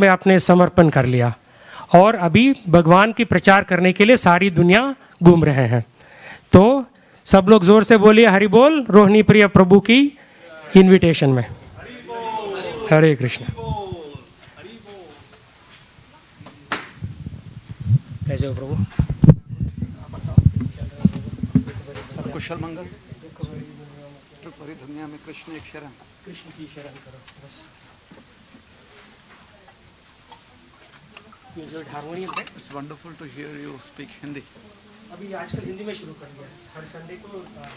में आपने समर्पण कर लिया और अभी भगवान की प्रचार करने के लिए सारी दुनिया घूम रहे हैं। तो सब लोग जोर से बोलिए हरि बोल रोहिणी प्रिय प्रभु की इनविटेशन में। हरे कृष्ण। कैसे हो प्रभु? सब कुशल मंगल। पूरी दुनिया में कृष्ण एक शरण, कृष्ण की शरण करो बस। It's wonderful to hear you speak Hindi. अभी आजकल हिंदी में शुरू कर दिया है। हर संडे को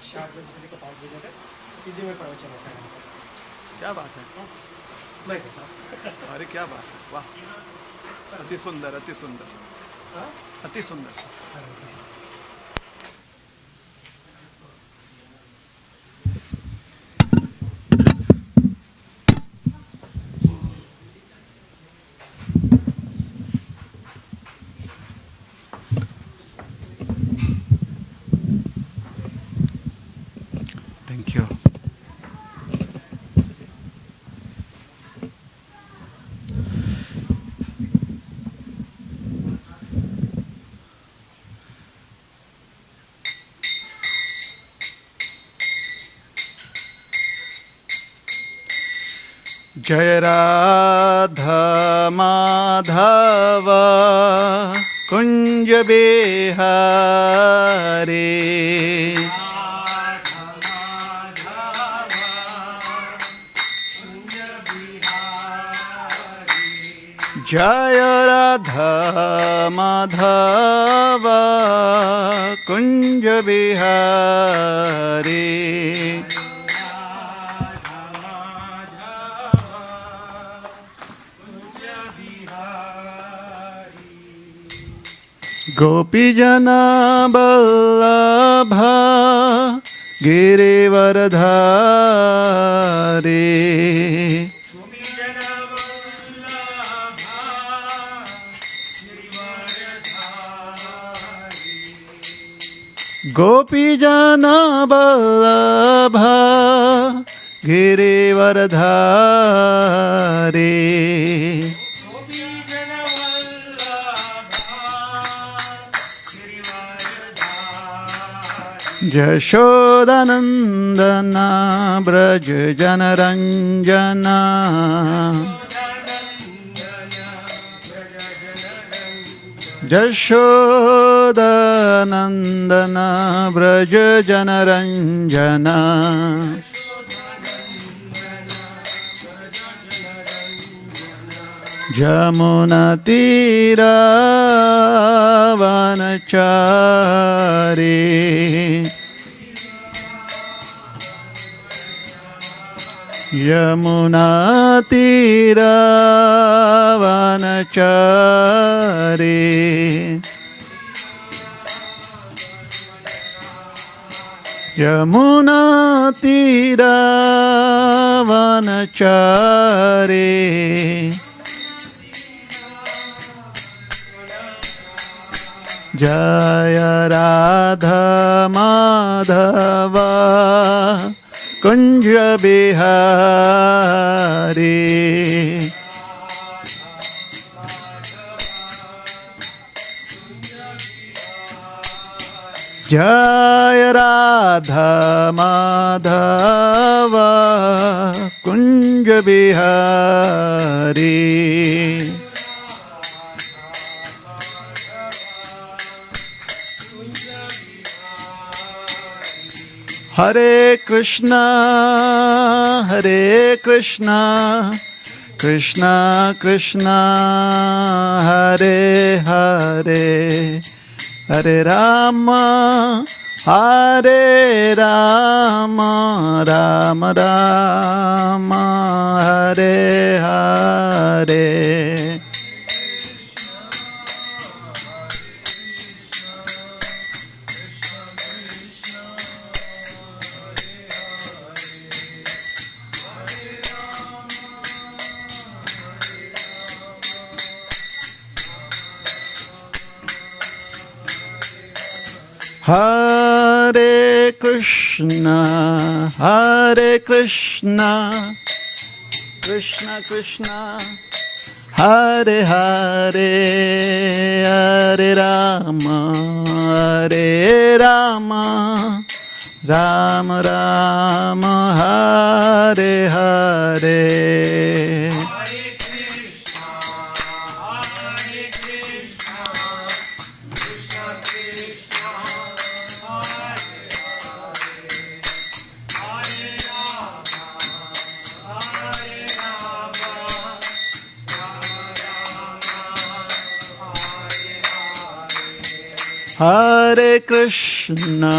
4 बजे से लेकर 5 बजे तक हिंदी में प्रवचन होता है। क्या बात है? मैं कहता हूँ। अरे क्या बात है, वाह, अति सुंदर, अति सुंदर, अति सुंदर। Thank you. जय राधा माधव कुंज बिहारी, जय राधा माधव कुंज बिहारी, गोपीजन बल्लभ गिरिवरधारी, गोपीजन बल्लभ गिरिवरधारी, यशोदानंदन ब्रज जनरंजन, यशोदानंदन ब्रज जनरंजन, जमुना तीरा वनचारी, यमुना तीरा वनचारी, यमुना तीरा वनचारी, जय राधा माधव कुंज बिहारी, जय राधा माधव कुंज बिहारी। हरे कृष्णा कृष्णा कृष्णा हरे हरे, हरे राम राम राम हरे हरे। हरे Krishna Krishna Krishna Hare Hare, Hare Rama, Hare Rama, Rama Rama, Hare Hare. Hare Krishna,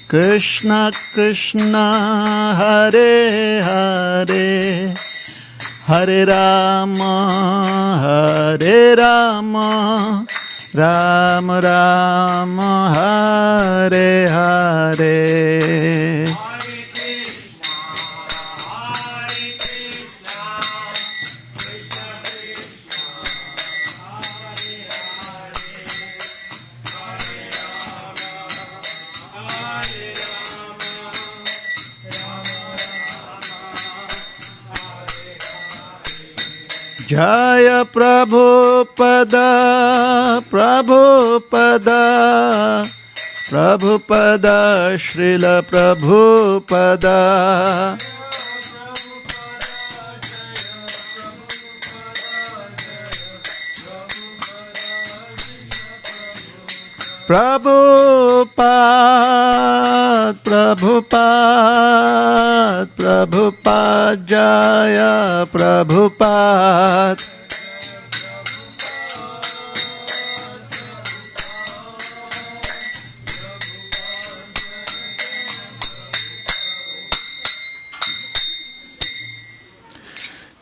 Krishna Krishna, Hare Hare, Hare Rama, Rama Rama, Hare Hare. Jaya Prabhupada, Prabhupada, Prabhupada, Srila Prabhupada. Prabhupada, Prabhupada, Prabhupada, Jaya Prabhupada.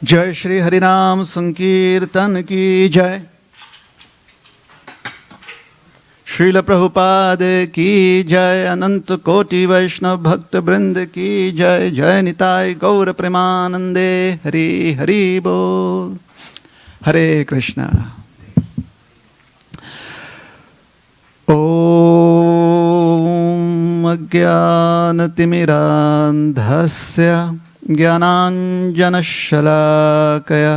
जय श्री हरिनाम संकीर्तन की जय। श्रील प्रभुपाद की जय। अनंत कोटि वैष्णव भक्त वृंद की जय। जय निताय गौर प्रेमानंदे। हरि हरि बोल। हरे कृष्णा। ओम अज्ञानतिमिरान्धस्य ज्ञानाञ्जनशलाकया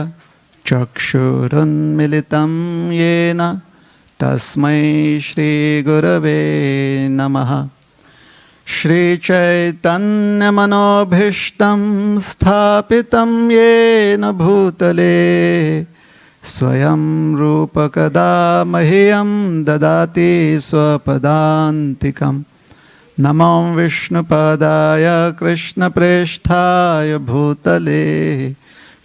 चक्षुरुन्मिलितं येन तस्मै श्रीगुरवे नमः। श्रीचैतन्यमनोभीष्टं स्थापितं येन भूतले स्वयं रूपकदा मह्यं ददाति स्वपदान्तिकम्। नमो विष्णुपादाय कृष्णप्रेष्ठाय भूतले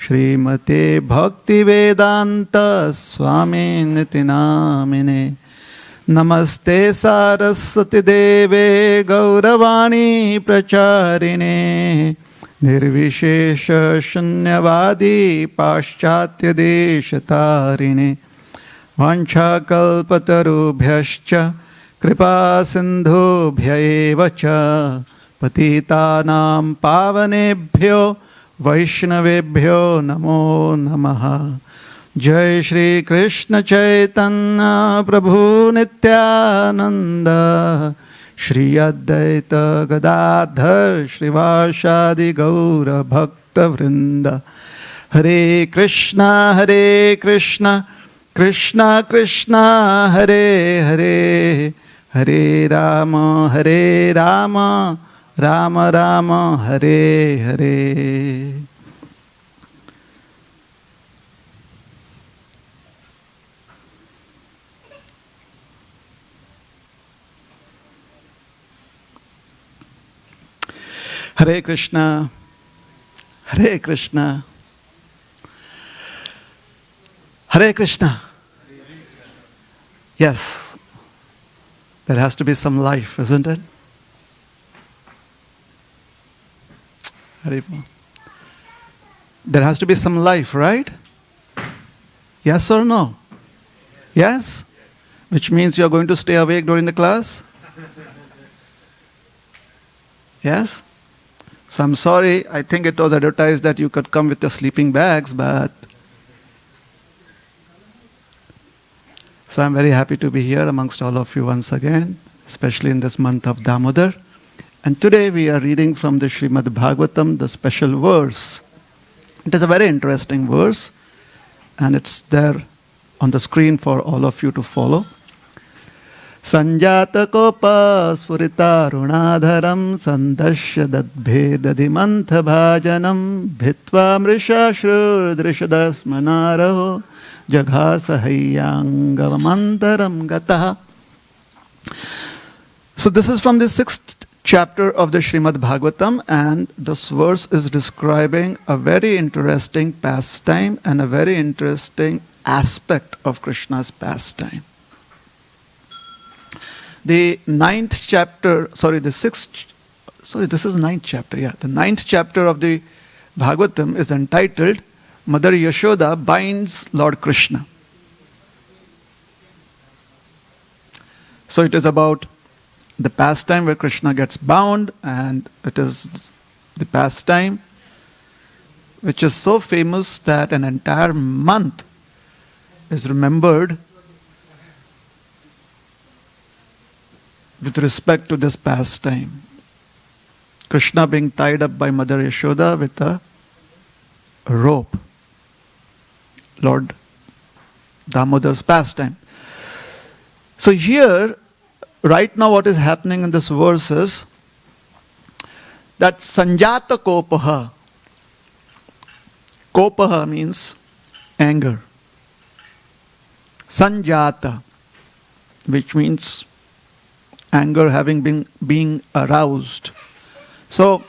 श्रीमते भक्तिवेदान्त स्वामिनिति नामिने। नमस्ते सारस्वती देवे गौरवाणी प्रचारिणे निर्विशेष शून्यवादी पाश्चात्य देशतारिणे। वाञ्छाकल्पतरुभ्यश्च कृपा सिन्धुभ्य एव च पतितानां पावनेभ्यो वैष्णवेभ्यो नमो नमः। जय श्री कृष्ण चैतन्य प्रभु नित्यानंद श्री अद्वैत गदाधर श्रीवासादि गौर भक्त वृंद। हरे कृष्णा कृष्णा कृष्णा हरे हरे, हरे राम राम राम हरे हरे। हरे कृष्णा हरे कृष्णा हरे Krishna. Yes, there has to be some life, isn't it? There has to be some life, right? Yes or no? Yes? Which means you are going to stay awake during the class? Yes? So I'm sorry, I think it was advertised that you could come with your sleeping bags, but so I'm very happy to be here amongst all of you once again, especially in this month of Damodar. And today we are reading from the Srimad Bhagavatam, the special verse It is a very interesting verse, and it's there on the screen for all of you to follow. Sanjata kopa spurita runadharam sandashya dadbhedadimantha bhajanam bhitva mrisha shrudrishadasmanaraho jaghasahayangavamantaram gataha. So this is from the 6th chapter of the Srimad Bhagavatam, and this verse is describing a very interesting pastime and a very interesting aspect of Krishna's pastime. The 9th chapter, this is 9th chapter, the 9th chapter of the Bhagavatam is entitled Mother Yashoda Binds Lord Krishna. So it is about the pastime where Krishna gets bound, and it is the pastime which is so famous that an entire month is remembered with respect to this pastime. Krishna being tied up by Mother Yashoda with a rope. Lord Damodar's pastime. So here, right now what is happening in this verse is that Sanjata Kopaha. Kopaha means anger. Sanjata, which means anger having been being aroused. So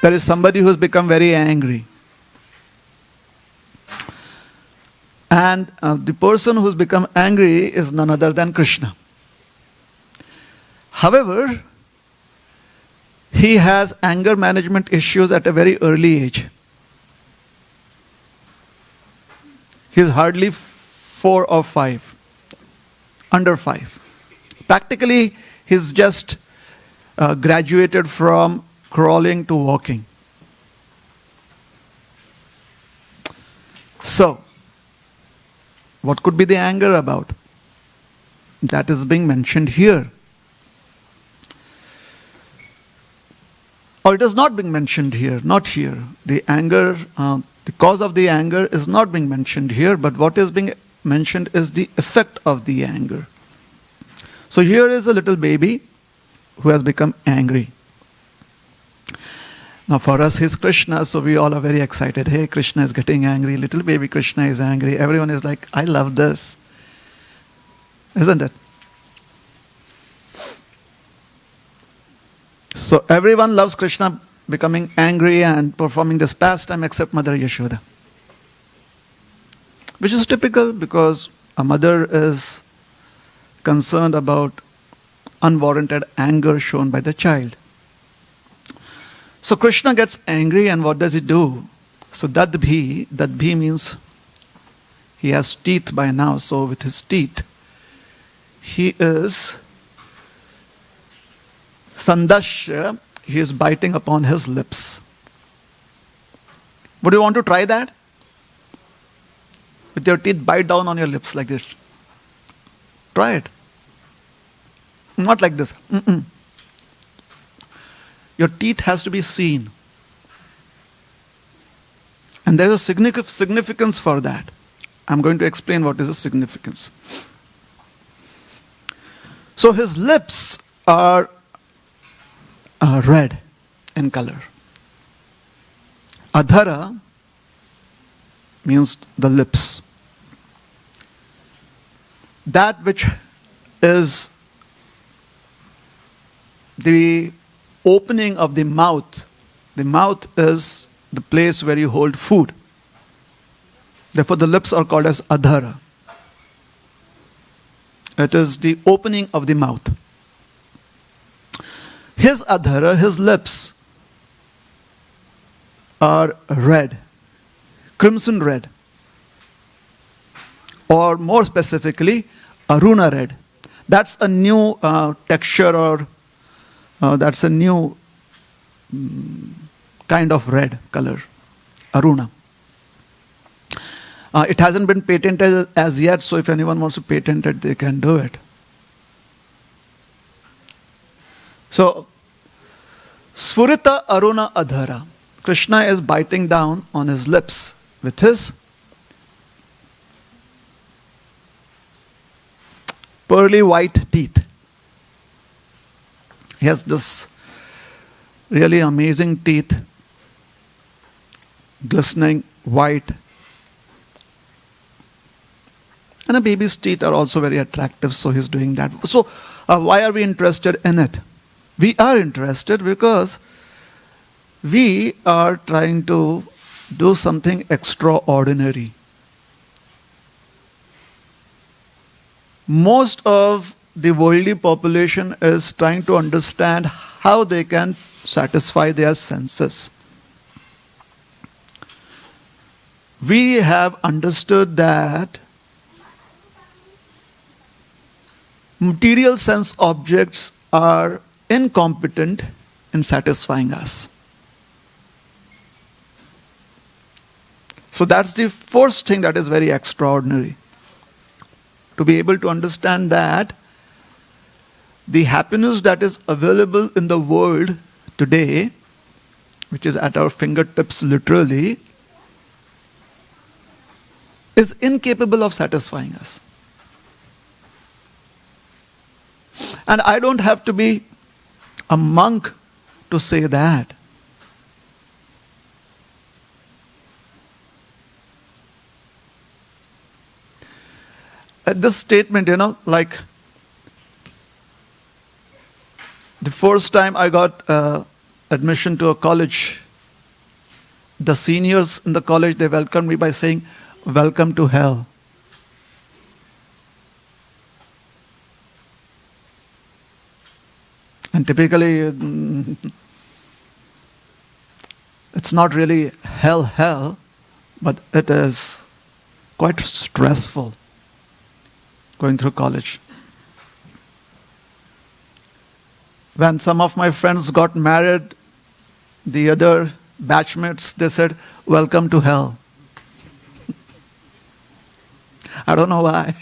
there is somebody who has become very angry. And the person who's become angry is none other than Krishna. However, he has anger management issues at a very early age. He is hardly 4 or 5, under 5. Practically, he's just graduated from crawling to walking. So, what could be the anger about? That is being mentioned here. Or it is not being mentioned here, not here. The anger, the cause of the anger is not being mentioned here, but what is being mentioned is the effect of the anger. So here is a little baby who has become angry. Now for us, he's Krishna, so we all are very excited. Hey, Krishna is getting angry. Little baby Krishna is angry. Everyone is like, I love this. Isn't it? So everyone loves Krishna becoming angry and performing this pastime except Mother Yashoda. Which is typical because a mother is concerned about unwarranted anger shown by the child. So Krishna gets angry, and what does he do? So Dadbhi means he has teeth by now, so with his teeth, he is Sandashya, he is biting upon his lips. Would you want to try that? With your teeth, bite down on your lips like this. Try it. Not like this. Your teeth has to be seen. And there is a significance for that. I'm going to explain what is the significance. So his lips are red in color. Adhara means the lips. That which is the opening of the mouth. The mouth is the place where you hold food. Therefore the lips are called as adhara. It is the opening of the mouth. His adhara, his lips, are red, crimson red, or more specifically, aruna red. That's a new texture, or that's a new kind of red color, aruna. It hasn't been patented as yet, so if anyone wants to patent it, they can do it. So, Sfurita Aruna Adhara. Krishna is biting down on his lips with his pearly white teeth. He has this really amazing teeth, glistening white. And a baby's teeth are also very attractive, so he's doing that. So, why are we interested in it? We are interested because we are trying to do something extraordinary. Most of the worldly population is trying to understand how they can satisfy their senses. We have understood that material sense objects are incompetent in satisfying us. So that's the first thing that is very extraordinary. To be able to understand that the happiness that is available in the world today, which is at our fingertips literally, is incapable of satisfying us. And I don't have to be a monk to say that. This statement, like the first time I got admission to a college, the seniors in the college, they welcomed me by saying, "Welcome to hell." And typically, it's not really hell, but it is quite stressful going through college. When some of my friends got married, the other batchmates, they said, "Welcome to hell." I don't know why.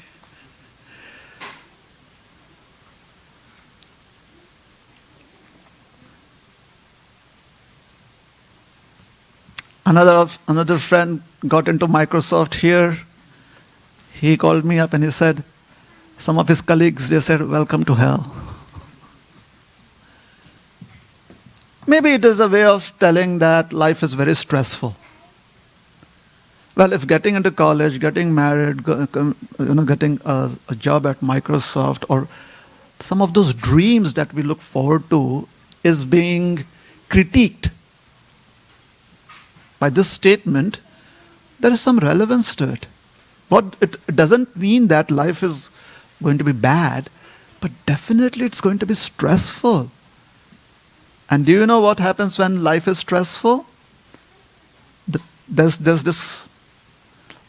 Another friend got into Microsoft here. He called me up and he said, some of his colleagues, they said, "Welcome to hell." Maybe it is a way of telling that life is very stressful. Well, if getting into college, getting married, getting a job at Microsoft, or some of those dreams that we look forward to is being critiqued by this statement, there is some relevance to it. It doesn't mean that life is going to be bad, but definitely it's going to be stressful. And do you know what happens when life is stressful? There's this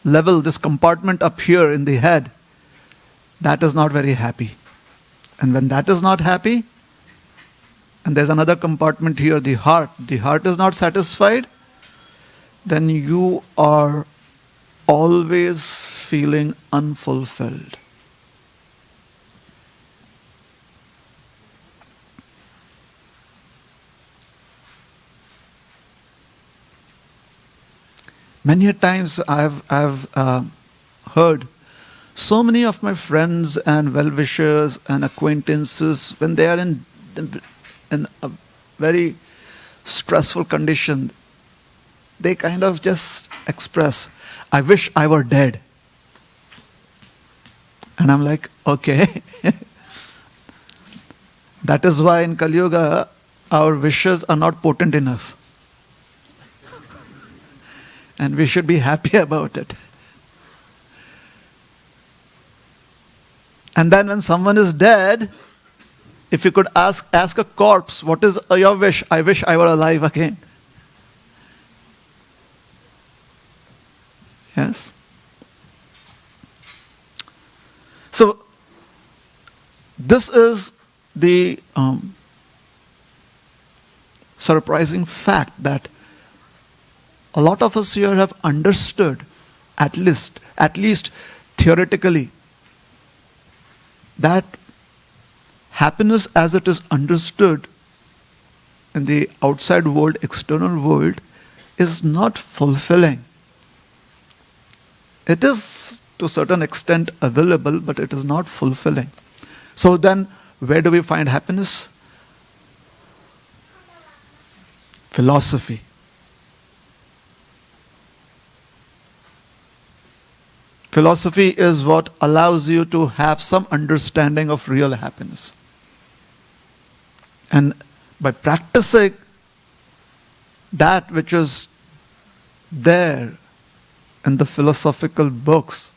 level, this compartment up here in the head that is not very happy. And when that is not happy, and there's another compartment here, the heart is not satisfied, then you are always feeling unfulfilled. Many a times I've heard so many of my friends and well-wishers and acquaintances, when they are in a very stressful condition, they kind of just express, "I wish I were dead." And I'm like, okay. That is why in Kali Yuga, our wishes are not potent enough. And we should be happy about it. And then when someone is dead, if you could ask a corpse, "What is your wish?" "I wish I were alive again." Yes? So, this is the surprising fact that a lot of us here have understood, at least theoretically, that happiness as it is understood in the outside world, external world, is not fulfilling. It is to a certain extent available, but it is not fulfilling. So then, where do we find happiness? Philosophy. Philosophy is what allows you to have some understanding of real happiness. And by practicing that which is there in the philosophical books,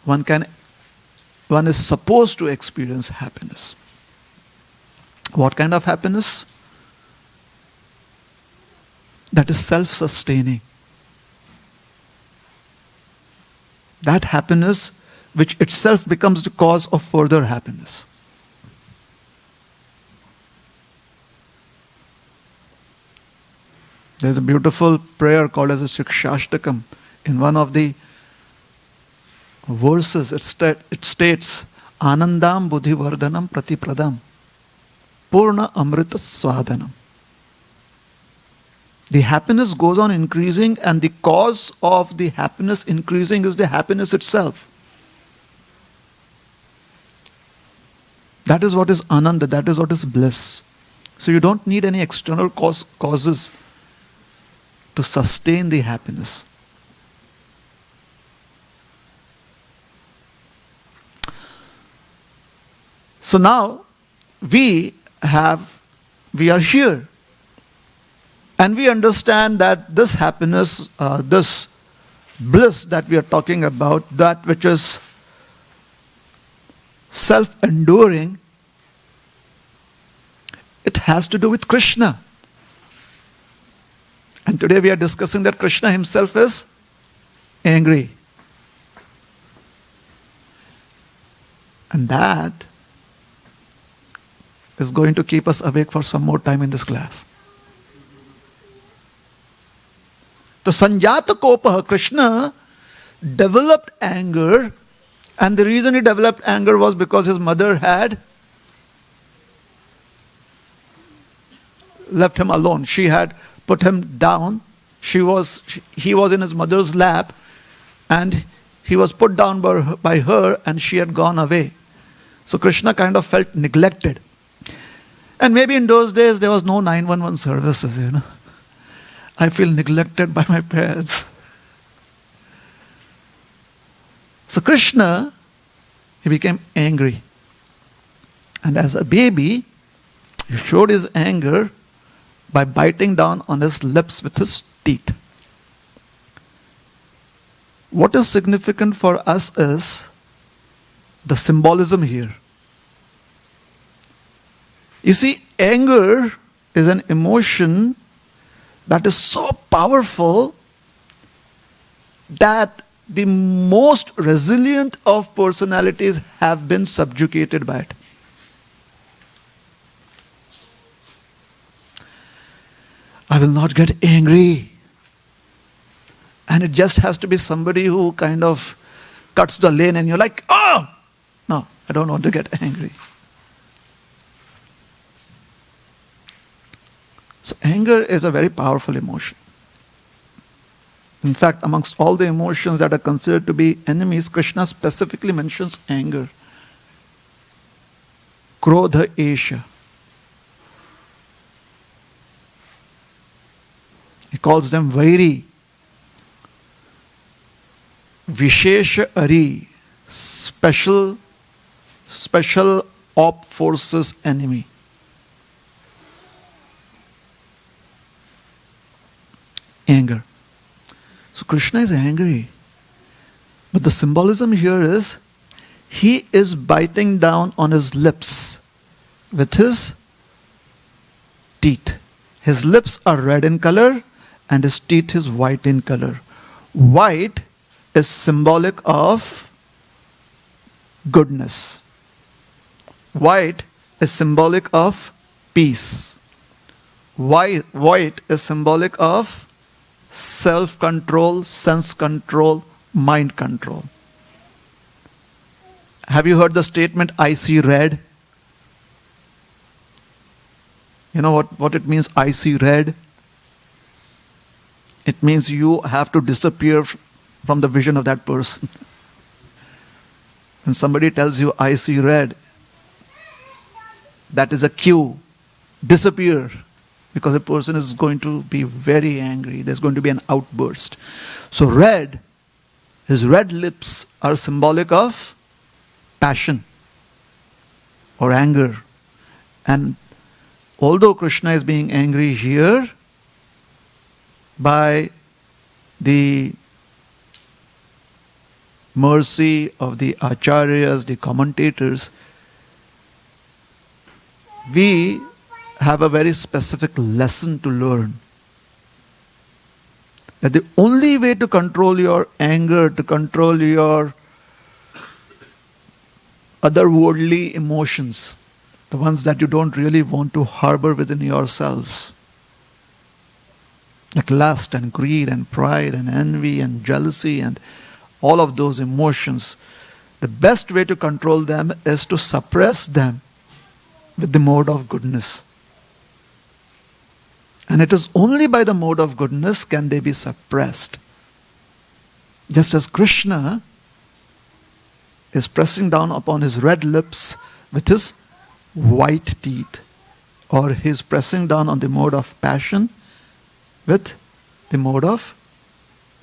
one is supposed to experience happiness. What kind of happiness? That is self-sustaining. That happiness which itself becomes the cause of further happiness. There's a beautiful prayer called as a Shikshashtakam. In one of the verses, it states, Anandam buddhivardhanam pratipradam purna amrita swadanam. The happiness goes on increasing, and the cause of the happiness increasing is the happiness itself. That is what is ananda, that is what is bliss. So you don't need any external causes to sustain the happiness. So now we are here, and we understand that this happiness, this bliss that we are talking about, that which is self-enduring, it has to do with Krishna. And today we are discussing that Krishna himself is angry. And that is going to keep us awake for some more time in this class. So Sanjata Kopaha, Krishna developed anger, and the reason he developed anger was because his mother had left him alone. She had put him down. He was in his mother's lap, and he was put down by her, and she had gone away. So Krishna kind of felt neglected. And maybe in those days there was no 911 services, I feel neglected by my parents. So Krishna, he became angry. And as a baby, he showed his anger by biting down on his lips with his teeth. What is significant for us is the symbolism here. You see, anger is an emotion that is so powerful that the most resilient of personalities have been subjugated by it. I will not get angry. And it just has to be somebody who kind of cuts the lane and you're like, oh! No, I don't want to get angry. So anger is a very powerful emotion. In fact, amongst all the emotions that are considered to be enemies, Krishna specifically mentions anger. Krodha Esha. He calls them Vairi. Vishesha Ari. Special op forces enemy. Anger. So Krishna is angry. But the symbolism here is, he is biting down on his lips with his teeth. His lips are red in color and his teeth is white in color. White is symbolic of goodness. White is symbolic of peace. White is symbolic of self-control, sense control, mind control. Have you heard the statement, I see red? You know what it means, I see red? it means you have to disappear from the vision of that person. When somebody tells you, I see red, that is a cue. Disappear. Because the person is going to be very angry. There's going to be an outburst. So red, his red lips are symbolic of passion or anger. And although Krishna is being angry here, by the mercy of the acharyas, the commentators, we have a very specific lesson to learn. That the only way to control your anger, to control your otherworldly emotions, the ones that you don't really want to harbor within yourselves, like lust and greed and pride and envy and jealousy and all of those emotions, the best way to control them is to suppress them with the mode of goodness. And it is only by the mode of goodness can they be suppressed. Just as Krishna is pressing down upon his red lips with his white teeth, or he is pressing down on the mode of passion with the mode of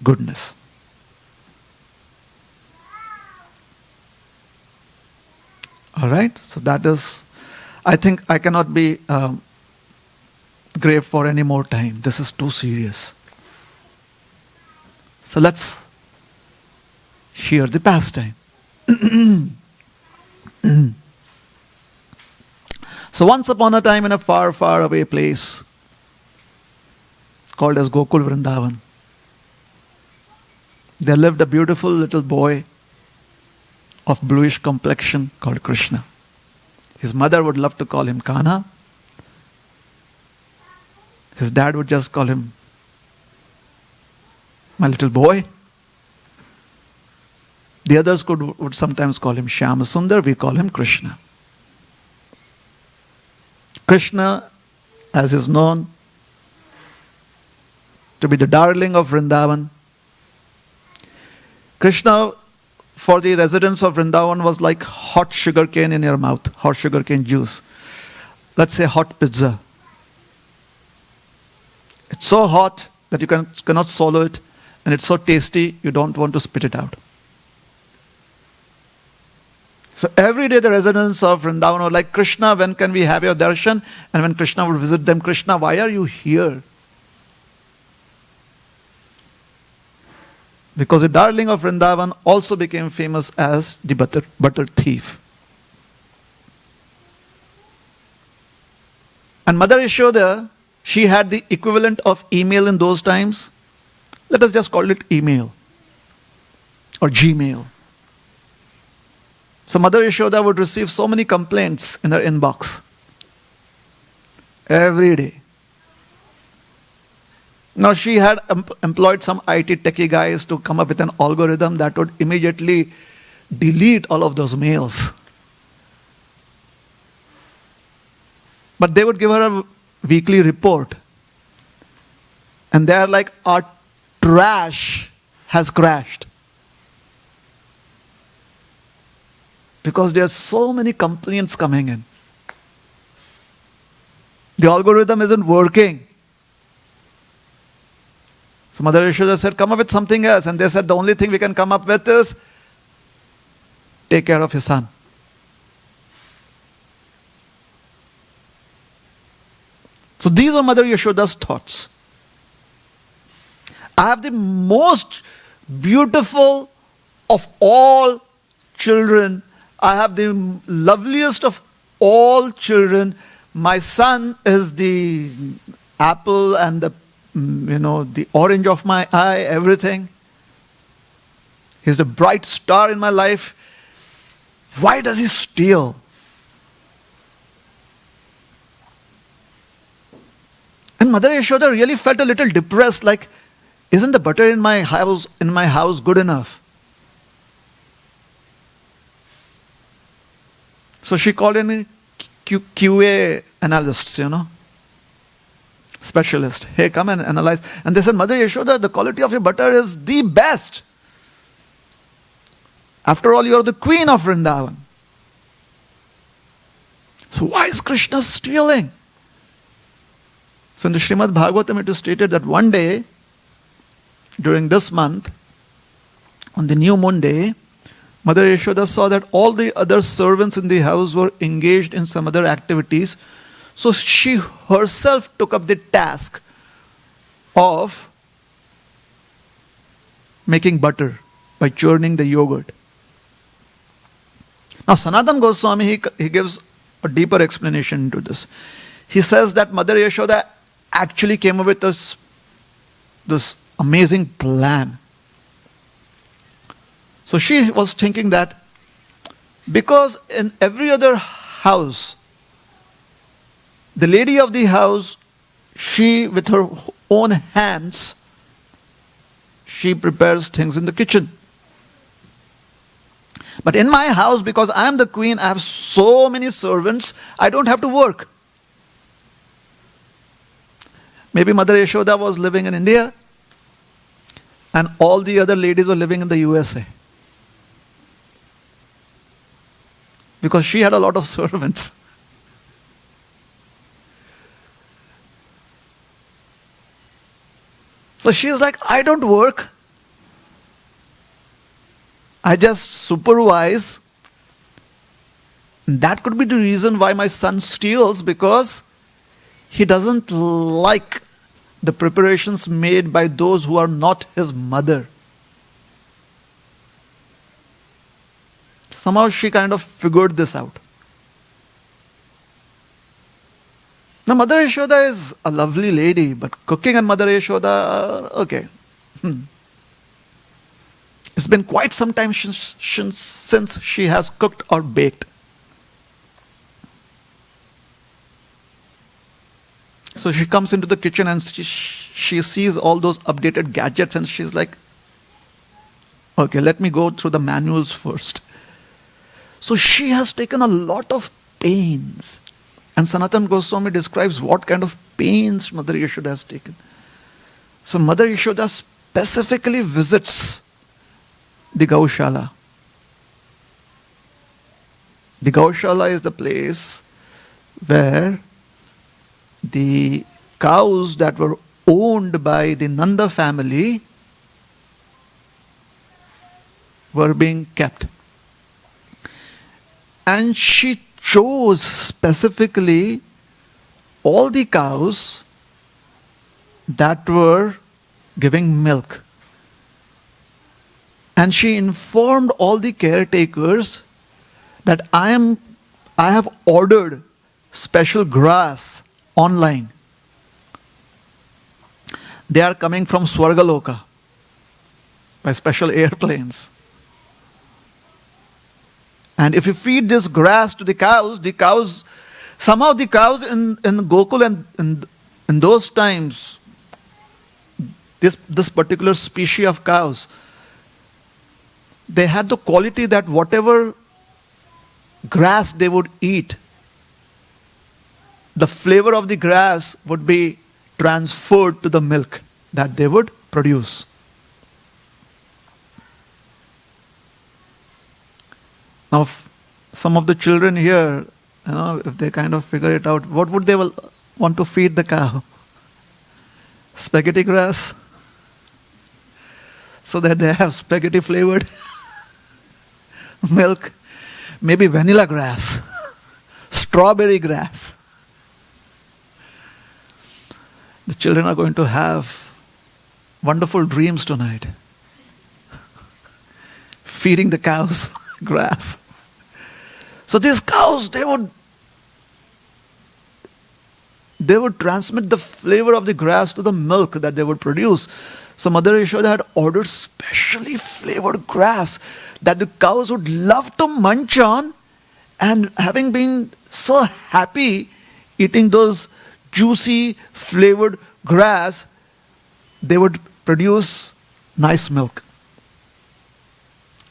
goodness. Alright, so that is, I think I cannot be grave for any more time. This is too serious. So let's hear the pastime. So once upon a time in a far, far away place called as Gokul Vrindavan, there lived a beautiful little boy of bluish complexion called Krishna. His mother would love to call him Kana. His dad would just call him my little boy. The others would sometimes call him Shyama Sundar. We call him Krishna. Krishna, as is known to be the darling of Vrindavan. Krishna, for the residents of Vrindavan, was like hot sugar cane in your mouth, hot sugar cane juice. Let's say hot pizza. It's so hot that you cannot swallow it, and it's so tasty you don't want to spit it out. So every day the residents of Vrindavan were like, Krishna, when can we have your darshan? And when Krishna would visit them, Krishna, why are you here? Because the darling of Vrindavan also became famous as the butter thief. And Mother Yashoda, she had the equivalent of email in those times. Let us just call it email or Gmail. So Mother Yashoda would receive so many complaints in her inbox every day. Now she had employed some IT techie guys to come up with an algorithm that would immediately delete all of those mails. But they would give her a weekly report. And they are like, our trash has crashed. Because there are so many complaints coming in. The algorithm isn't working. So Mother Yashoda said, come up with something else. And they said, the only thing we can come up with is, take care of your son. So these are Mother Yashoda's thoughts. I have the most beautiful of all children. I have the loveliest of all children. My son is the apple and the orange of my eye, everything. He's the bright star in my life. Why does he steal? And Mother Yashoda really felt a little depressed, like, isn't the butter in my house good enough? So she called in QA analysts, specialist. Hey, come and analyze. And they said, Mother Yashoda, the quality of your butter is the best. After all, you are the queen of Vrindavan. So why is Krishna stealing? So in the Srimad Bhagavatam it is stated that one day, during this month, on the new moon day, Mother Yashoda saw that all the other servants in the house were engaged in some other activities. So she herself took up the task of making butter by churning the yogurt. Now Sanatana Goswami, he gives a deeper explanation to this. He says that Mother Yashoda actually came up with this amazing plan. So she was thinking that because in every other house, the lady of the house, she with her own hands, she prepares things in the kitchen. But in my house, because I am the queen, I have so many servants, I don't have to work. Maybe Mother Yashoda was living in India and all the other ladies were living in the USA. Because she had a lot of servants. So she is like, I don't work. I just supervise. That could be the reason why my son steals, because he doesn't like the preparations made by those who are not his mother. Somehow she kind of figured this out. Now Mother Yashoda is a lovely lady, but cooking and Mother Yashoda, okay. It's been quite some time since she has cooked or baked. So she comes into the kitchen and she sees all those updated gadgets and she's like, okay, let me go through the manuals first. So she has taken a lot of pains. And Sanatana Goswami describes what kind of pains Mother Yashoda has taken. So Mother Yashoda specifically visits the Gaushala. The Gaushala is the place where the cows that were owned by the Nanda family were being kept. And she chose specifically all the cows that were giving milk. And she informed all the caretakers that I have ordered special grass online. They are coming from Swargaloka by special airplanes. And if you feed this grass to the cows, somehow the cows in Gokul and in those times, this particular species of cows, they had the quality that whatever grass they would eat, the flavor of the grass would be transferred to the milk that they would produce. Now, some of the children here, if they kind of figure it out, what would they want to feed the cow? Spaghetti grass? So that they have spaghetti flavored milk. Maybe vanilla grass. Strawberry grass. The children are going to have wonderful dreams tonight. Feeding the cows grass. So these cows, they would transmit the flavor of the grass to the milk that they would produce. So Mother Yashoda had ordered specially flavored grass that the cows would love to munch on, and having been so happy eating those juicy flavored grass, they would produce nice milk.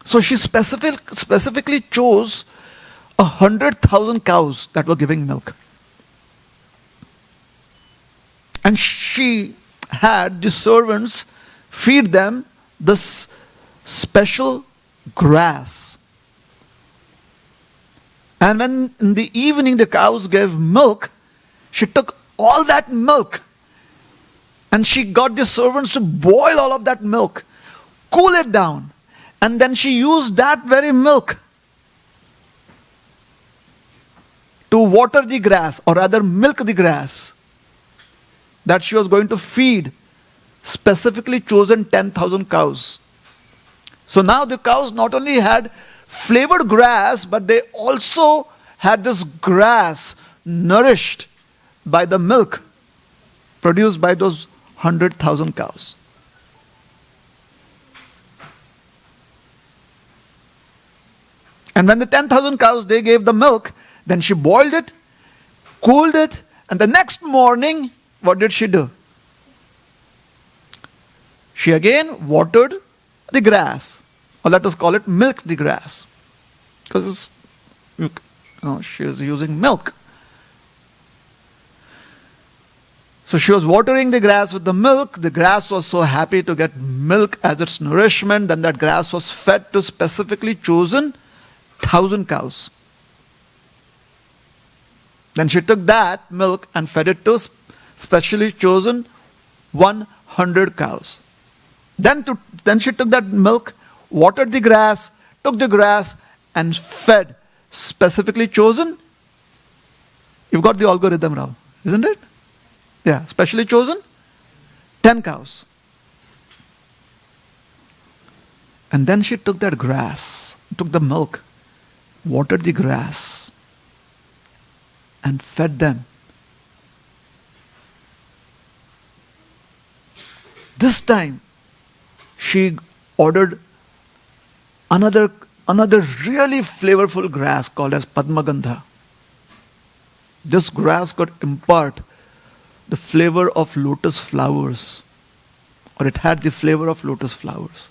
So she specifically chose 100,000 cows that were giving milk. And she had the servants feed them this special grass. And when in the evening the cows gave milk, she took all that milk and she got the servants to boil all of that milk, cool it down, and then she used that very milk to water the grass, or rather milk the grass, that she was going to feed specifically chosen 10,000 cows. So now the cows not only had flavored grass, but they also had this grass nourished by the milk produced by those 100,000 cows. And when the 10,000 cows, they gave the milk, then she boiled it, cooled it, and the next morning, what did she do? She again watered the grass, or let us call it milk the grass, because she was using milk. So she was watering the grass with the milk. The grass was so happy to get milk as its nourishment. Then that grass was fed to specifically chosen 1,000 cows. Then she took that milk and fed it to specially chosen 100 cows. Then she took that milk, watered the grass, took the grass and fed specifically chosen. You've got the algorithm now, isn't it? Yeah, specially chosen 10 cows. And then she took that grass, took the milk, watered the grass and fed them. This time she ordered another really flavorful grass called as Padmagandha. This grass could impart the flavor of lotus flowers, or it had the flavor of lotus flowers.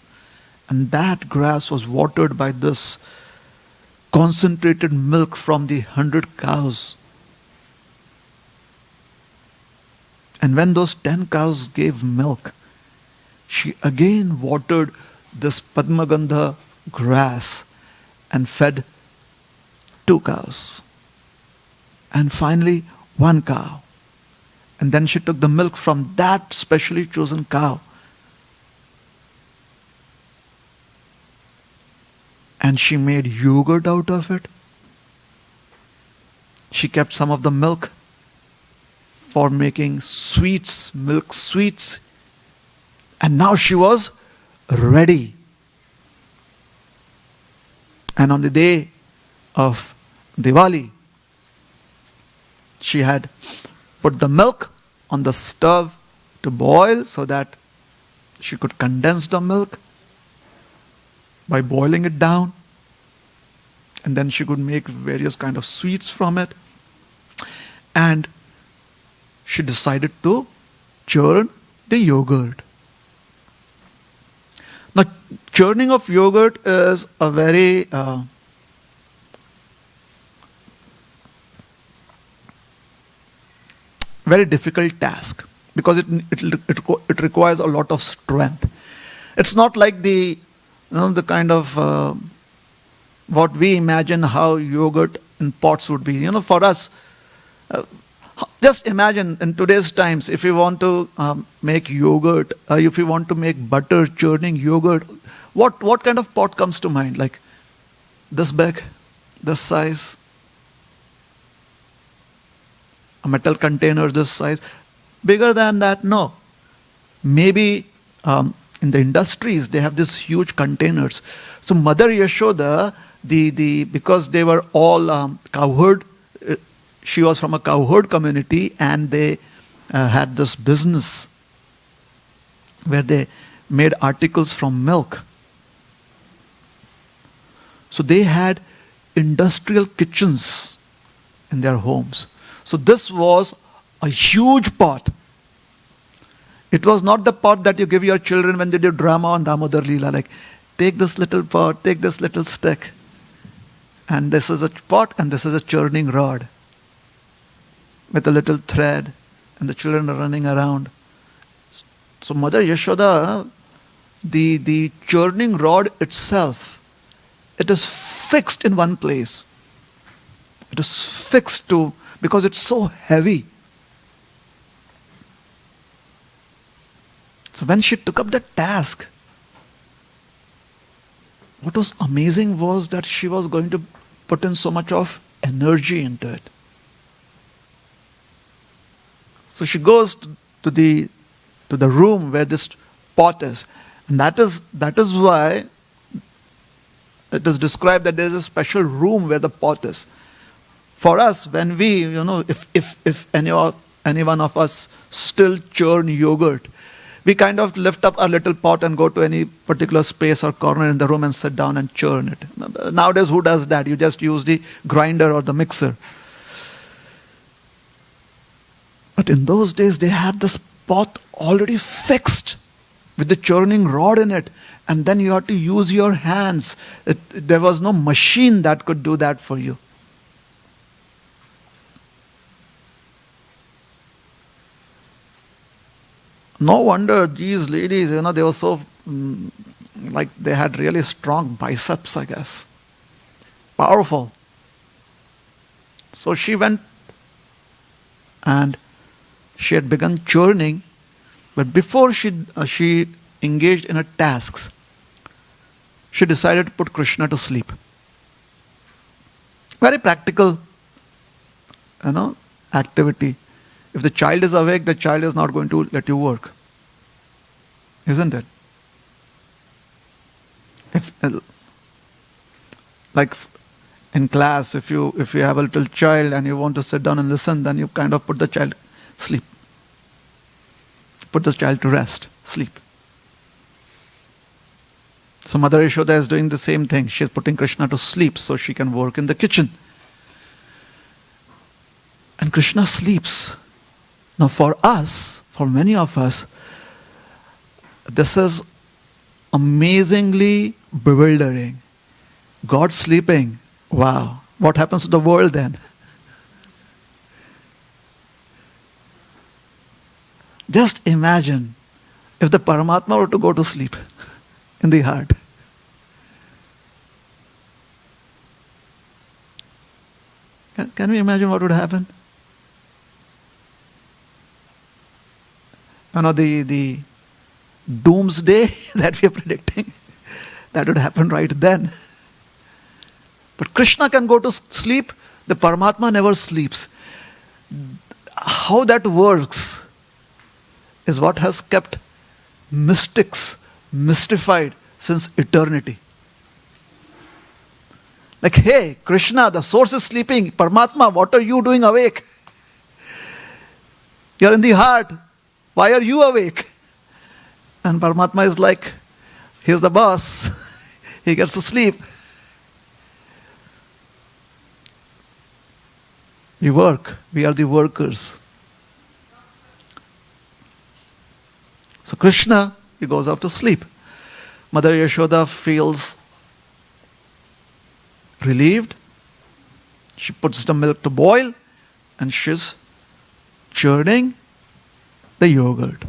And that grass was watered by this concentrated milk from the 100 cows. And when those 10 cows gave milk, she again watered this Padmagandha grass and fed 2 cows. And finally, 1 cow. And then she took the milk from that specially chosen cow and she made yogurt out of it. She kept some of the milk for making sweets, milk sweets. And now she was ready. And on the day of Diwali, she had put the milk on the stove to boil so that she could condense the milk by boiling it down. And then she could make various kind of sweets from it. And she decided to churn the yogurt. Now, churning of yogurt is a very very difficult task because it requires a lot of strength. It's not like the kind of what we imagine how yogurt in pots would be. For us, just imagine in today's times, if you want to make yogurt, if you want to make butter, churning yogurt, what kind of pot comes to mind? Like this big, this size, a metal container this size. Bigger than that, no. Maybe in the industries they have these huge containers. So Mother Yashoda, because they were all cowherd, she was from a cowherd community, and they had this business where they made articles from milk. So they had industrial kitchens in their homes. So this was a huge pot. It was not the pot that you give your children when they do drama on Damodar Leela, like take this little pot, take this little stick, and this is a pot and this is a churning rod with a little thread and the children are running around. So Mother Yashoda, the churning rod itself, it is fixed in one place. It is fixed because it's so heavy. So when she took up the task, what was amazing was that she was going to put in so much of energy into it. So she goes to the room where this pot is. And that is why it is described that there is a special room where the pot is. For us, when we, if any one of us still churn yogurt, we kind of lift up a little pot and go to any particular space or corner in the room and sit down and churn it. Nowadays, who does that? You just use the grinder or the mixer. But in those days, they had this pot already fixed with the churning rod in it. And then you had to use your hands. There was no machine that could do that for you. No wonder these ladies, they were so, like they had really strong biceps, I guess. Powerful. So she went and she had begun churning, but before she engaged in her tasks, she decided to put Krishna to sleep. Very practical, activity. If the child is awake, the child is not going to let you work. Isn't it? Like in class, if you have a little child and you want to sit down and listen, then you kind of put the child sleep. Put the child to rest, sleep. So Mother Yashoda is doing the same thing. She is putting Krishna to sleep so she can work in the kitchen. And Krishna sleeps. Now for us, for many of us, this is amazingly bewildering. God sleeping. Wow. What happens to the world then? Just imagine if the Paramatma were to go to sleep in the heart. Can we imagine what would happen? The doomsday that we are predicting, that would happen right then. But Krishna can go to sleep, the Paramatma never sleeps. How that works is what has kept mystics mystified since eternity. Like, hey, Krishna, the source is sleeping. Paramatma, what are you doing awake? You're in the heart. Why are you awake? And Paramatma is like, he's the boss. He gets to sleep. We work. We are the workers. So Krishna, he goes off to sleep. Mother Yashoda feels relieved. She puts the milk to boil and she's churning the yogurt.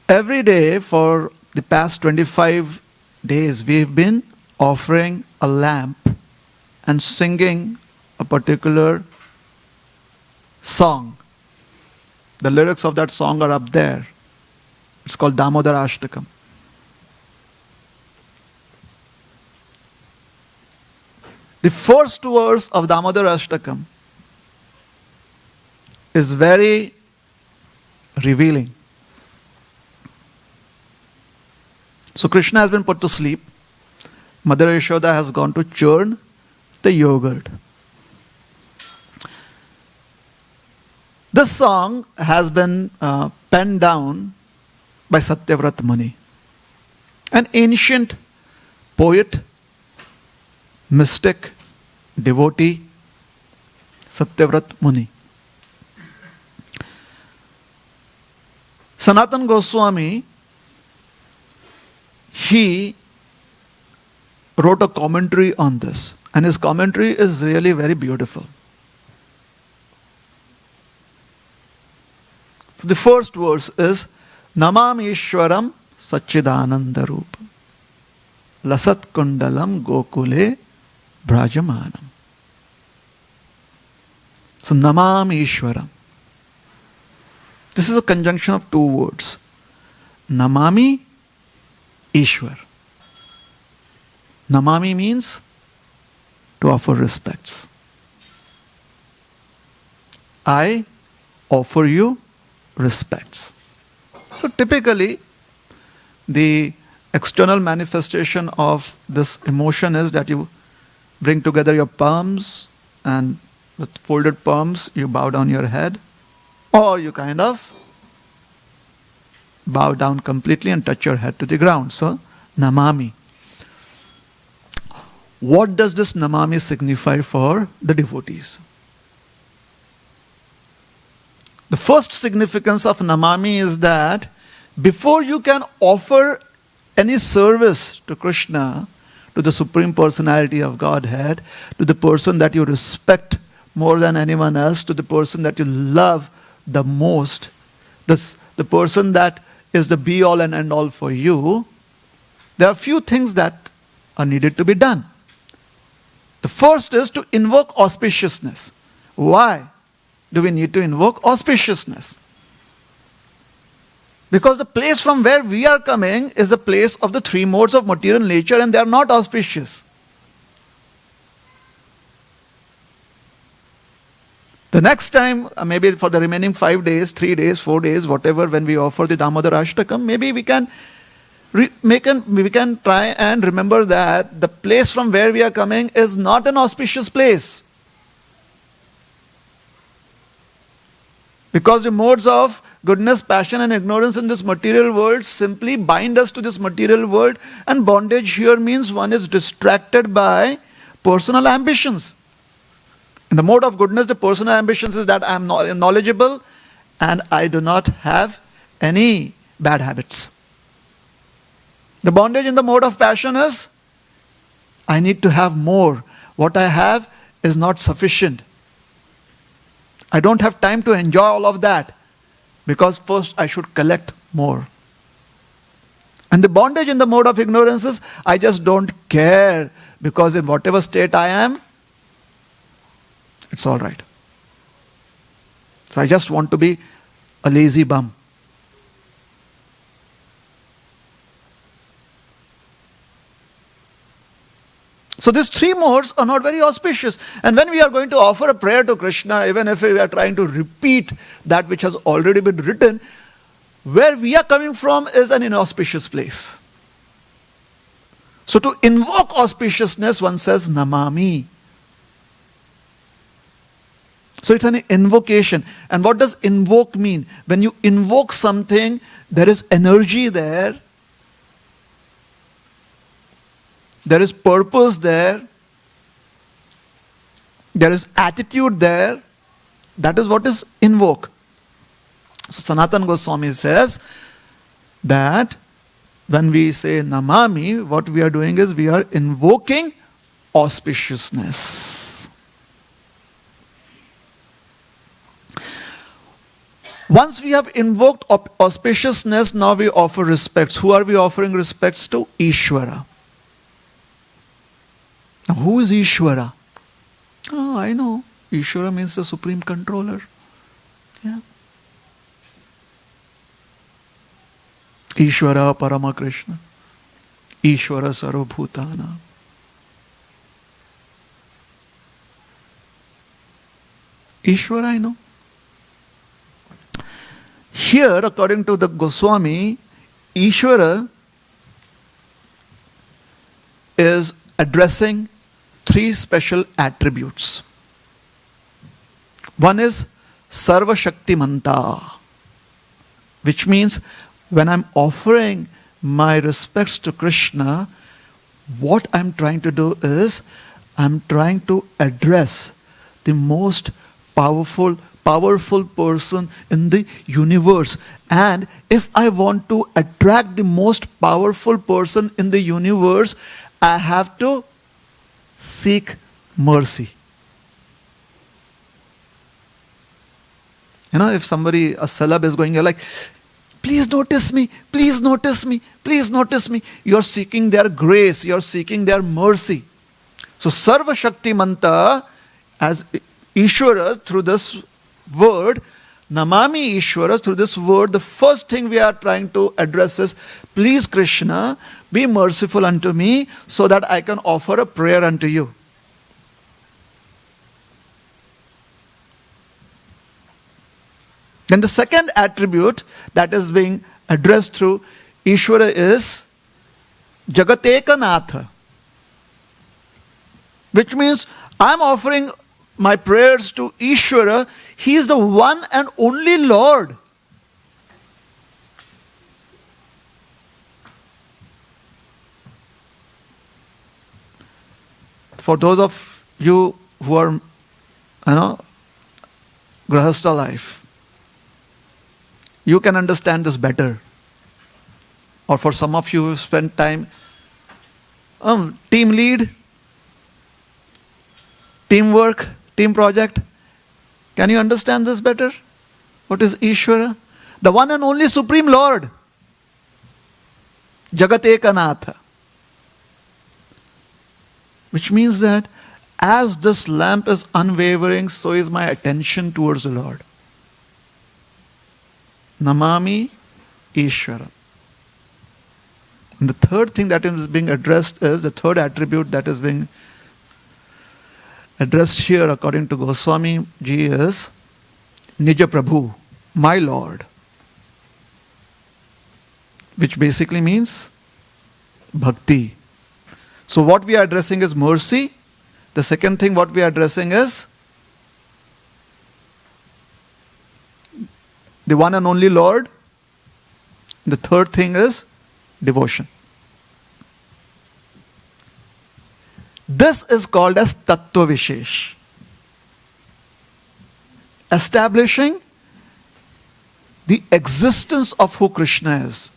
Every day for the past 25 days, we've been offering a lamp and singing a particular song. The lyrics of that song are up there. It's called Damodara Ashtakam. The first verse of Damodara Ashtakam is very revealing. So Krishna has been put to sleep. Mother Yashoda has gone to churn the yogurt. This song has been penned down by Satyavrat Muni, an ancient poet, mystic, devotee, Satyavrat Muni. Sanatan Goswami, he wrote a commentary on this. And his commentary is really very beautiful. So the first verse is Namam Ishwaram Satchidananda Rupam Lasat Kundalam Gokule Brajamanam. So Namam Ishwaram. This is a conjunction of two words. Namami Ishwar. Namami means to offer respects. I offer you respects. So typically, the external manifestation of this emotion is that you bring together your palms, and with folded palms you bow down your head, or you kind of bow down completely and touch your head to the ground. So, Namami. What does this Namami signify for the devotees? The first significance of Namami is that before you can offer any service to Krishna, to the Supreme Personality of Godhead, to the person that you respect more than anyone else, to the person that you love the most, the person that is the be-all and end-all for you, there are few things that are needed to be done. The first is to invoke auspiciousness. Why do we need to invoke auspiciousness? Because the place from where we are coming is the place of the three modes of material nature, and they are not auspicious. The next time, maybe for the remaining 5 days, 3 days, 4 days, whatever, when we offer the Damodar Ashtakam, maybe we can try and remember that the place from where we are coming is not an auspicious place. Because the modes of goodness, passion and ignorance in this material world simply bind us to this material world, and bondage here means one is distracted by personal ambitions. In the mode of goodness, the personal ambitions is that I am knowledgeable and I do not have any bad habits. The bondage in the mode of passion is I need to have more. What I have is not sufficient. I don't have time to enjoy all of that because first I should collect more. And the bondage in the mode of ignorance is I just don't care because in whatever state I am, it's all right. So I just want to be a lazy bum. So these three modes are not very auspicious. And when we are going to offer a prayer to Krishna, even if we are trying to repeat that which has already been written, where we are coming from is an inauspicious place. So to invoke auspiciousness, one says Namami. So it's an invocation. And what does invoke mean? When you invoke something, there is energy there. There is purpose there. There is attitude there. That is what is invoke. So Sanatana Goswami says that when we say Namami, what we are doing is we are invoking auspiciousness. Once we have invoked auspiciousness, now we offer respects. Who are we offering respects to? Ishvara. Now, who is Ishvara? Oh, I know. Ishvara means the Supreme Controller. Yeah. Ishvara Parama Krishna. Ishvara Sarvabhutana. Ishvara, I know. Here, according to the Goswami, Ishvara is addressing three special attributes. One is Sarva Shaktimanta, which means when I'm offering my respects to Krishna, what I'm trying to do is I'm trying to address the most powerful person in the universe. And if I want to attract the most powerful person in the universe, I have to seek mercy. You know, if somebody, a celeb is going, you're like, please notice me, please notice me, please notice me. You're seeking their grace, you're seeking their mercy. So Sarva Shakti Manta, as Ishvara, through this word, Namami Ishvara, through this word, the first thing we are trying to address is, please Krishna, be merciful unto me so that I can offer a prayer unto you. Then the second attribute that is being addressed through Ishvara is Jagateka Natha, which means I'm offering my prayers to Ishvara. He is the one and only Lord. For those of you who are, Grahastha life, you can understand this better. Or for some of you who spent time, team lead, teamwork, team project, can you understand this better? What is Ishvara? The one and only Supreme Lord. Jagatekanatha. Which means that as this lamp is unwavering, so is my attention towards the Lord. Namami Ishvara. And the third thing that is being addressed is, the third attribute that is being addressed here according to Goswami ji is Nija Prabhu, my Lord. Which basically means bhakti. So what we are addressing is mercy. The second thing what we are addressing is the one and only Lord. The third thing is devotion. This is called as Tattva Vishesh. Establishing the existence of who Krishna is.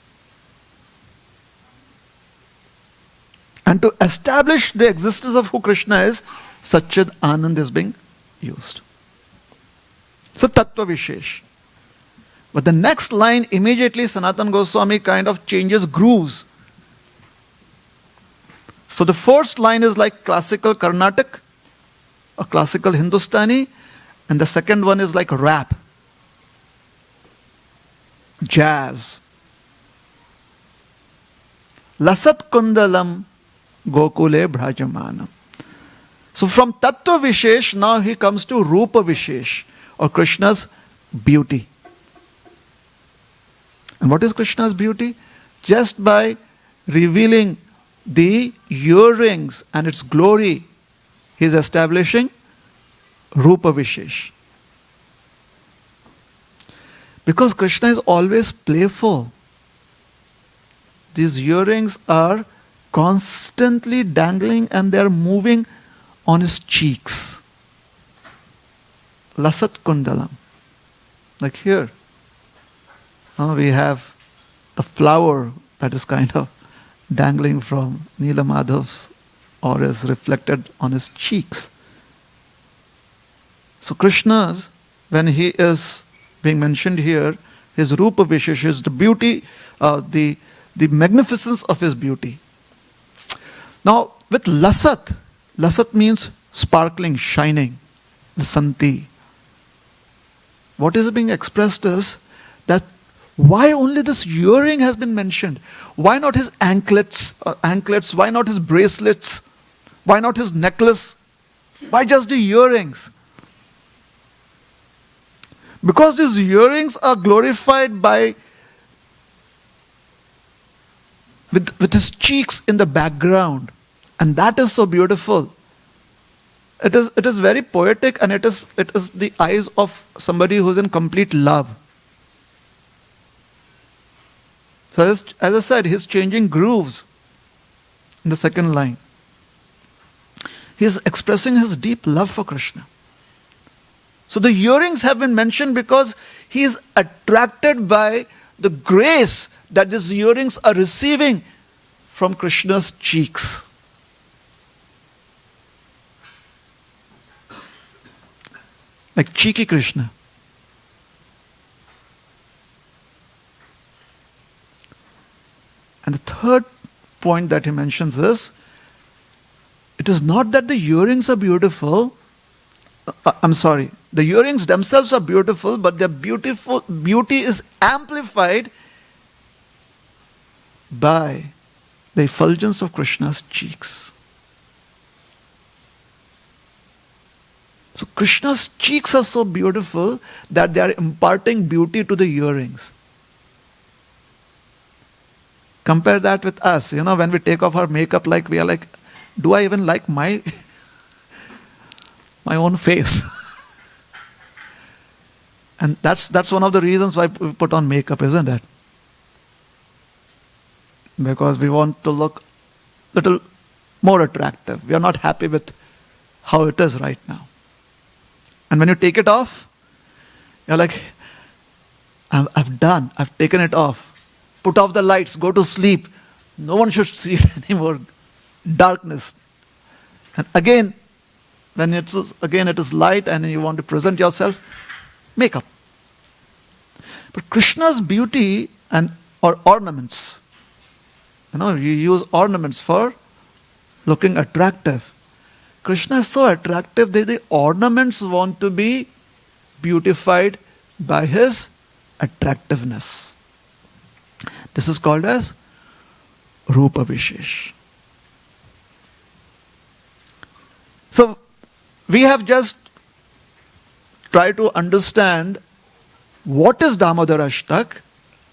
And to establish the existence of who Krishna is, Satchid Anand is being used. So Tattva Vishesh. But the next line, immediately Sanatana Goswami kind of changes grooves. So the first line is like classical Carnatic or classical Hindustani, and the second one is like rap, jazz. Lasat Kundalam Gokule Bhrajamanam. So from Tattva Vishesh, now he comes to Rupa Vishesh, or Krishna's beauty. And what is Krishna's beauty? Just by revealing the earrings and its glory, he is establishing Rupa Vishesh. Because Krishna is always playful. These earrings are constantly dangling and they are moving on his cheeks. Lasat Kundalam. Like here. We have the flower that is kind of dangling from Neela Madhav's or is reflected on his cheeks. So Krishna's, when he is being mentioned here, his Rupa Vishesh is the beauty, the magnificence of his beauty. Now with Lasat, Lasat means sparkling, shining, Lasanti. What is being expressed is that why only this earring has been mentioned? Why not his anklets? Why not his bracelets? Why not his necklace? Why just the earrings? Because these earrings are glorified by with his cheeks in the background, and that is so beautiful. It is very poetic, and it is the eyes of somebody who is in complete love. So as I said, he's changing grooves in the second line. He's expressing his deep love for Krishna. So the earrings have been mentioned because he is attracted by the grace that these earrings are receiving from Krishna's cheeks. like cheeky Krishna. And the third point that he mentions is, it is not that the earrings are beautiful. I'm sorry, the earrings themselves are beautiful, but their beauty is amplified by the effulgence of Krishna's cheeks. So Krishna's cheeks are so beautiful that they are imparting beauty to the earrings. Compare that with us. When we take off our makeup, we are like, do I even like my own face? And that's one of the reasons why we put on makeup, isn't it? Because we want to look a little more attractive. We are not happy with how it is right now. And when you take it off, you're like, I've taken it off. Put off the lights, go to sleep. No one should see it anymore. Darkness. And again, when it is light and you want to present yourself, makeup. But Krishna's beauty or ornaments, you use ornaments for looking attractive. Krishna is so attractive that the ornaments want to be beautified by his attractiveness. This is called as Rupa Vishesh. So, we have just tried to understand what is Damodar Ashtak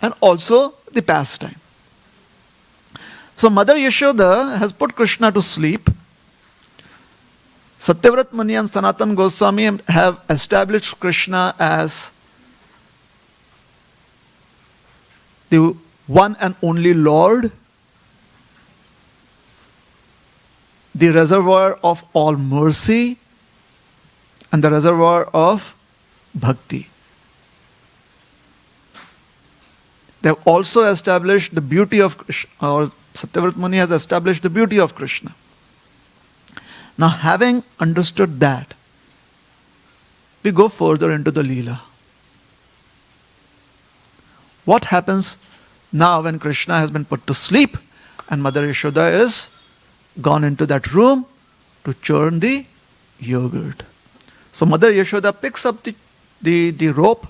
and also the pastime. So, Mother Yashoda has put Krishna to sleep. Satyavrat Muni and Sanatan Goswami have established Krishna as the one and only Lord, the reservoir of all mercy, and the reservoir of bhakti. They have also established the beauty of Krishna, or Satyavrat Muni has established the beauty of Krishna. Now, having understood that, we go further into the Leela. What happens now when Krishna has been put to sleep and Mother Yashoda is gone into that room to churn the yogurt? So Mother Yashoda picks up the rope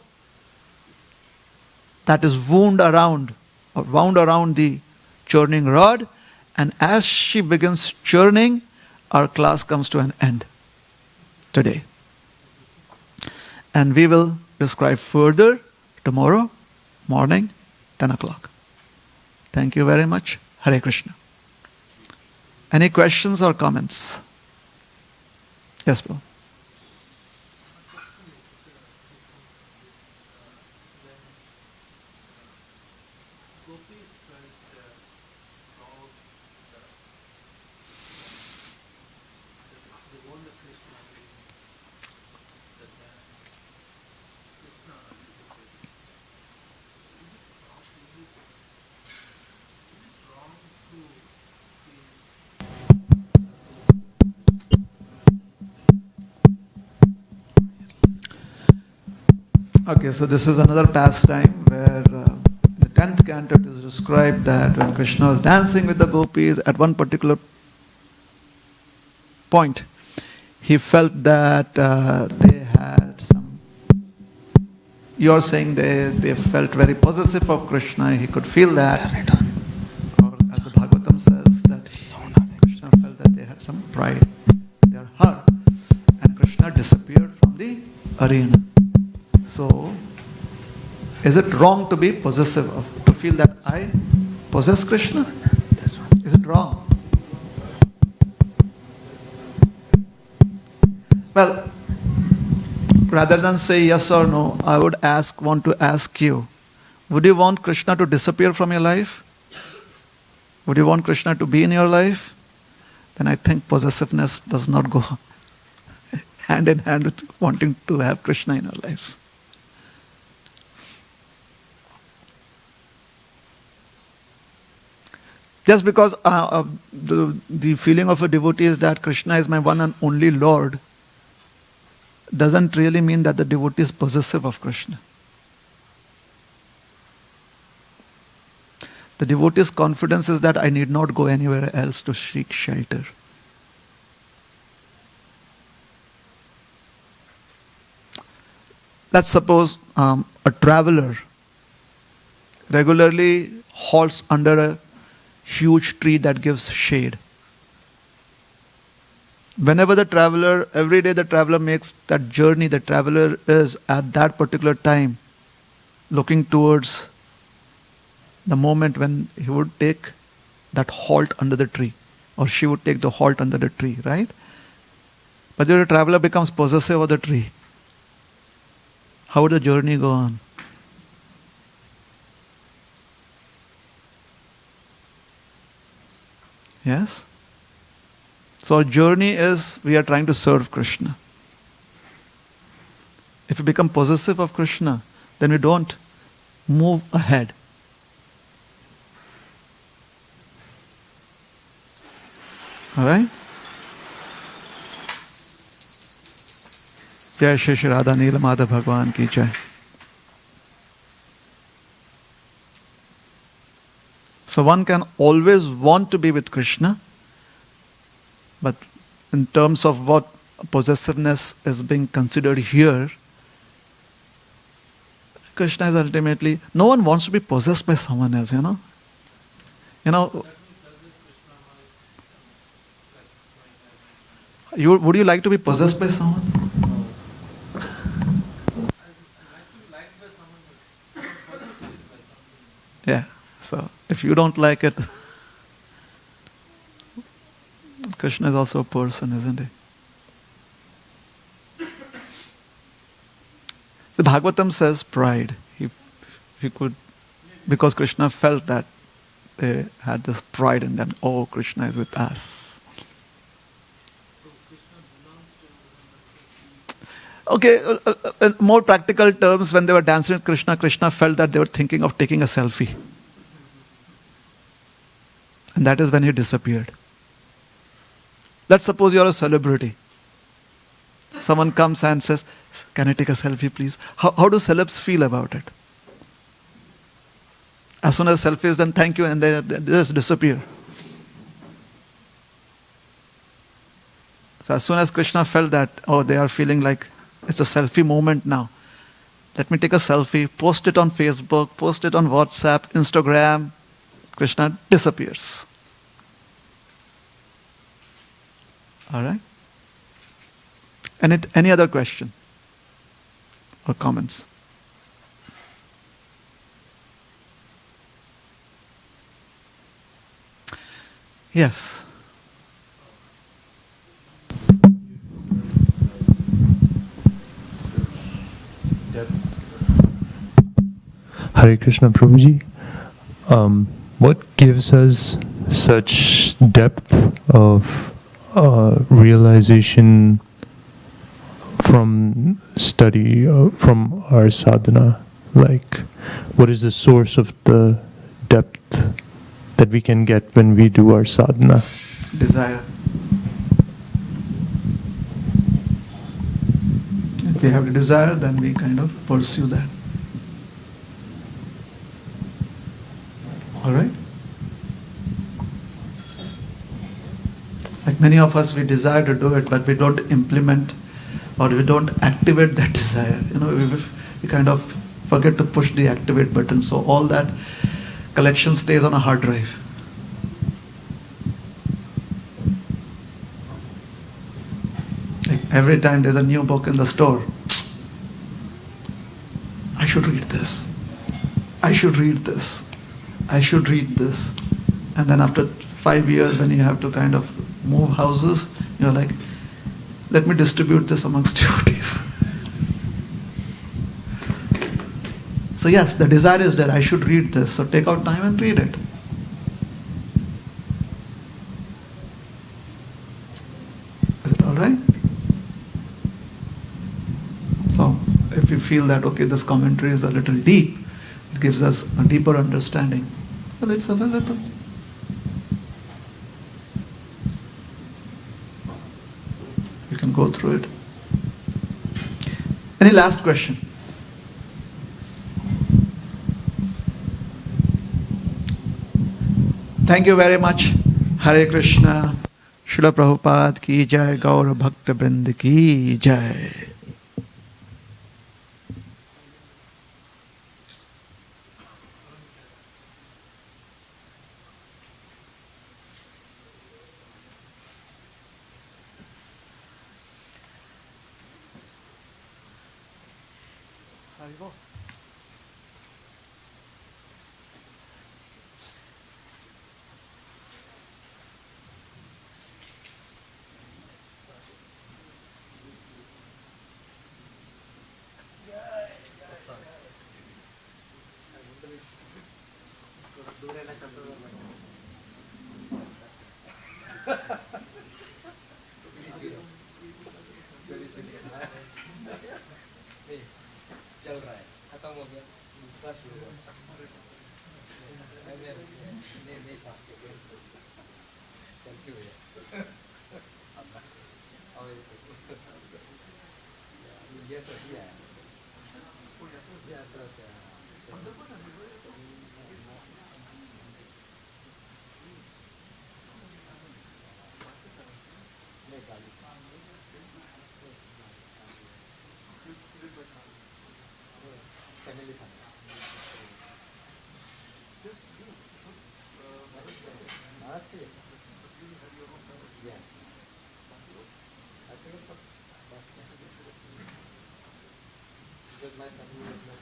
that is wound around the churning rod, and as she begins churning, our class comes to an end today. And we will describe further tomorrow morning, 10 o'clock. Thank you very much. Hare Krishna. Any questions or comments? Yes, bro. Okay, so this is another pastime where the 10th canto it is described that when Krishna was dancing with the gopis, at one particular point, he felt that they had some, you're saying they felt very possessive of Krishna, he could feel that. Or as the Bhagavatam says, that Krishna felt that they had some pride in their heart. And Krishna disappeared from the arena. So, is it wrong to be possessive to feel that I possess Krishna? Is it wrong? Well, rather than say yes or no, I would want to ask you, would you want Krishna to disappear from your life? Would you want Krishna to be in your life? Then I think possessiveness does not go hand in hand with wanting to have Krishna in our lives. Just because the feeling of a devotee is that Krishna is my one and only Lord, doesn't really mean that the devotee is possessive of Krishna. The devotee's confidence is that I need not go anywhere else to seek shelter. Let's suppose a traveler regularly halts under a huge tree that gives shade. Whenever every day the traveler makes that journey, the traveler is at that particular time looking towards the moment when he would take that halt under the tree, or she would take the halt under the tree, right? But if the traveler becomes possessive of the tree, how would the journey go on? Yes? So our journey is, we are trying to serve Krishna. If we become possessive of Krishna, then we don't move ahead. Alright? Jai Shri Shri Radha Neela Madhav Bhagwan ki jai. So one can always want to be with Krishna, but in terms of what possessiveness is being considered here, Krishna is ultimately, no one wants to be possessed by someone else, you know. Would you like to be possessed by someone? Yeah, so if you don't like it, Krishna is also a person, isn't he? The Bhagavatam says pride. He could, because Krishna felt that they had this pride in them. Oh, Krishna is with us. Okay, in more practical terms, when they were dancing with Krishna, Krishna felt that they were thinking of taking a selfie. And that is when he disappeared. Let's suppose you're a celebrity. Someone comes and says, can I take a selfie please? How do celebs feel about it? As soon as selfie is done, thank you, and they just disappear. So as soon as Krishna felt that, oh, they are feeling like it's a selfie moment now. Let me take a selfie, post it on Facebook, post it on WhatsApp, Instagram. Krishna disappears. Alright? Any other question or comments? Yes. Hare Krishna Prabhuji. What gives us such depth of realization from study, from our sadhana? Like, what is the source of the depth that we can get when we do our sadhana? Desire. If we have a desire, then we kind of pursue that. Alright? Like many of us, we desire to do it, but we don't implement or we don't activate that desire. You know, we kind of forget to push the activate button. So all that collection stays on a hard drive. Like every time there's a new book in the store, I should read this. I should read this. I should read this. And then after 5 years, when you have to kind of move houses, you're like, let me distribute this amongst devotees. So yes, the desire is there, I should read this. So take out time and read it. Is it alright? So if you feel that, okay, this commentary is a little deep, it gives us a deeper understanding, well, it's available. You can go through it. Any last question? Thank you very much. Hare Krishna. Srila Prabhupada ki jai. Gaura Bhakta Vrind ki jai. Because my family is